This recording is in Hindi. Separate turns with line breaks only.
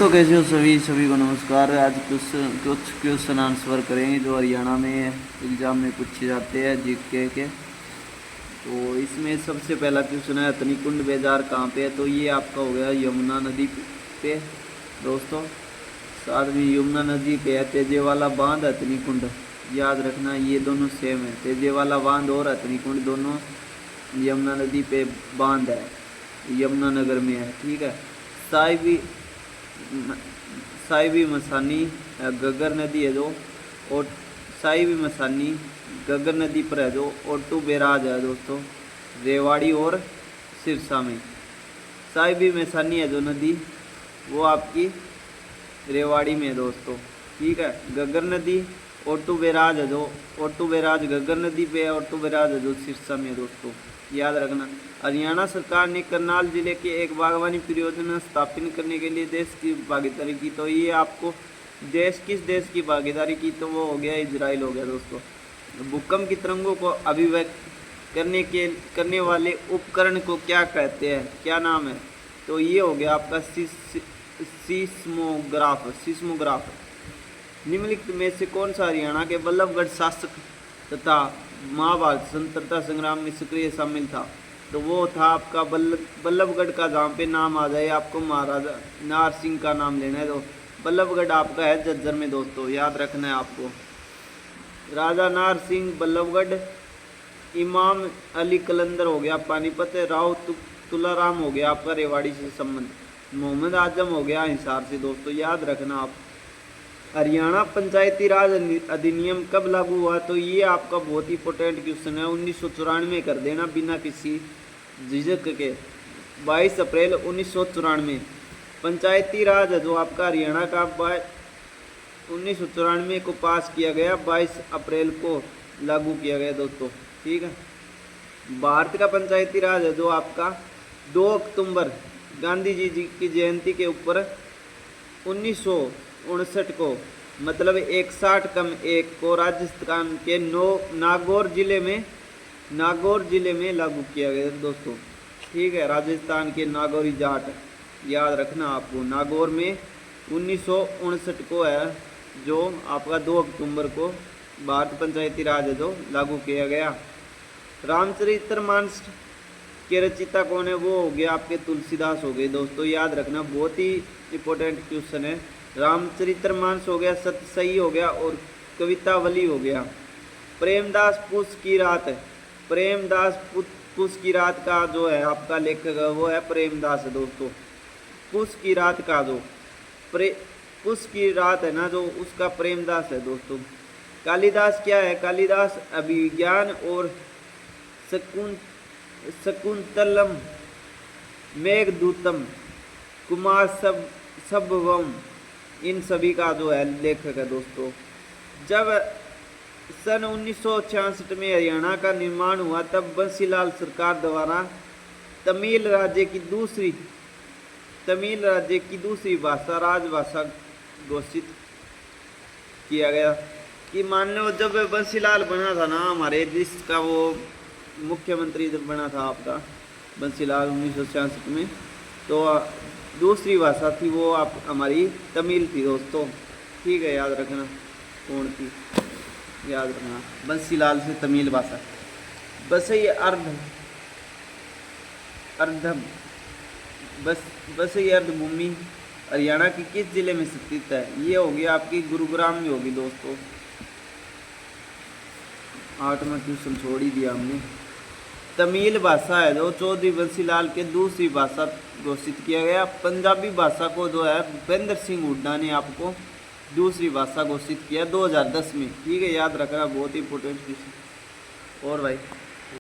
दोस्तों कैसे हो सभी को नमस्कार। आज कुछ क्वेश्चन आंसर करेंगे जो हरियाणा में एग्ज़ाम में पूछे जाते हैं जीके के। तो इसमें सबसे पहला क्वेश्चन है हथनीकुंड बाजार कहाँ पे है। तो ये आपका हो गया यमुना नदी पे दोस्तों। साथ में यमुना नदी पे है तेजेवाला बांध, हथनीकुंड, याद रखना ये दोनों सेम है। तेजेवाला बांध और हथनीकुंड दोनों यमुना नदी पे बांध है, यमुनानगर में है। ठीक है। साहिबी मसानी गगर नदी है जो, और साहिबी मसानी गगर नदी पर है जो ओटू बैराज है दोस्तों, रेवाड़ी और सिरसा में। साहिबी मसानी है जो नदी वो आपकी रेवाड़ी में है दोस्तों। ठीक है। गगर नदी ओटू बैराज है जो, ओटू बैराज गगर नदी पे है, ओटू बैराज है जो सिरसा में है दोस्तों, याद रखना। हरियाणा सरकार ने करनाल जिले के एक बागवानी परियोजना स्थापित करने के लिए देश की भागीदारी की। तो ये आपको किस देश की भागीदारी की, तो वो हो गया इजराइल हो गया दोस्तों। भूकंप की तरंगों को अभिव्यक्त करने वाले उपकरण को क्या कहते हैं, क्या नाम है? तो ये हो गया आपका सिस्मोग्राफ। निम्नलिखित में से कौन सा हरियाणा के बल्लभगढ़ शासक तथा महाभारत स्वतंत्रता संग्राम में सक्रिय शामिल था? तो वो था आपका बल्लभगढ़ का, जहाँ पे नाम आ जाए आपको महाराजा नार सिंह का नाम लेना है। तो बल्लभगढ़ आपका है झज्जर में दोस्तों, याद रखना है आपको। राजा नार सिंह बल्लभगढ़, इमाम अली कलंदर हो गया पानीपत, राव तुलाराम हो गया आपका रेवाड़ी से संबंध, मोहम्मद आजम हो गया हिसार से दोस्तों, याद रखना आप। हरियाणा पंचायती राज अधिनियम कब लागू हुआ? तो ये आपका बहुत ही इंपॉर्टेंट क्वेश्चन है। 1994 कर देना बिना किसी झिझक के, 22 अप्रैल 1994। पंचायती राज है जो आपका हरियाणा का 1994 को पास किया गया, 22 अप्रैल को लागू किया गया दोस्तों। ठीक है। भारत का पंचायती राज है जो आपका 2 अक्टूबर गांधी जी की जयंती के ऊपर 1959 को, मतलब 61 को राजस्थान के नागौर जिले में लागू किया गया दोस्तों। ठीक है। राजस्थान के नागौरी जाट, याद रखना आपको। नागौर में 1959 को है जो आपका 2 अक्टूबर को भारत पंचायती राज है जो लागू किया गया। रामचरितमानस के रचयिता कौन है? वो हो गया आपके तुलसीदास हो गए दोस्तों, याद रखना। बहुत ही इंपॉर्टेंट क्वेश्चन है। रामचरितमानस हो गया, सतसई हो गया और कवितावली हो गया। प्रेमदास पूस की रात, प्रेमदास पूस की रात का जो है आपका लेखक वो है प्रेमदास है दोस्तों। पूस की रात का जो पूस की रात है ना जो, उसका प्रेमदास है दोस्तों। कालिदास क्या है? कालिदास अभिज्ञान और शकुंतलम, मेघदूतम, कुमार संभवम, इन सभी का जो है लेखक है दोस्तों। जब सन 1966 में हरियाणा का निर्माण हुआ तब बंसीलाल सरकार द्वारा तमिल राज्य की दूसरी भाषा राजभाषा घोषित किया गया। कि मान लो जब बंसीलाल बना था ना हमारे देश का, वो मुख्यमंत्री जब बना था आपका बंसीलाल 1966 में, तो दूसरी भाषा थी वो आप हमारी तमिल थी दोस्तों। ठीक है, याद रखना कौन थी, याद रखना बंसीलाल से तमिल भाषा। बसई अर्धभूमि हरियाणा की किस जिले में स्थित है? ये होगी आपकी गुरुग्राम में होगी दोस्तों। 8वां क्वेश्चन छोड़ ही दिया हमने। तमिल भाषा है जो चौधरी बंसीलाल के दूसरी भाषा घोषित किया गया। पंजाबी भाषा को जो है भूपेंद्र सिंह हुड्डा ने आपको दूसरी भाषा घोषित किया 2010 में। ठीक है, याद रखना, बहुत ही इंपॉर्टेंट क्वेश्चन। और भाई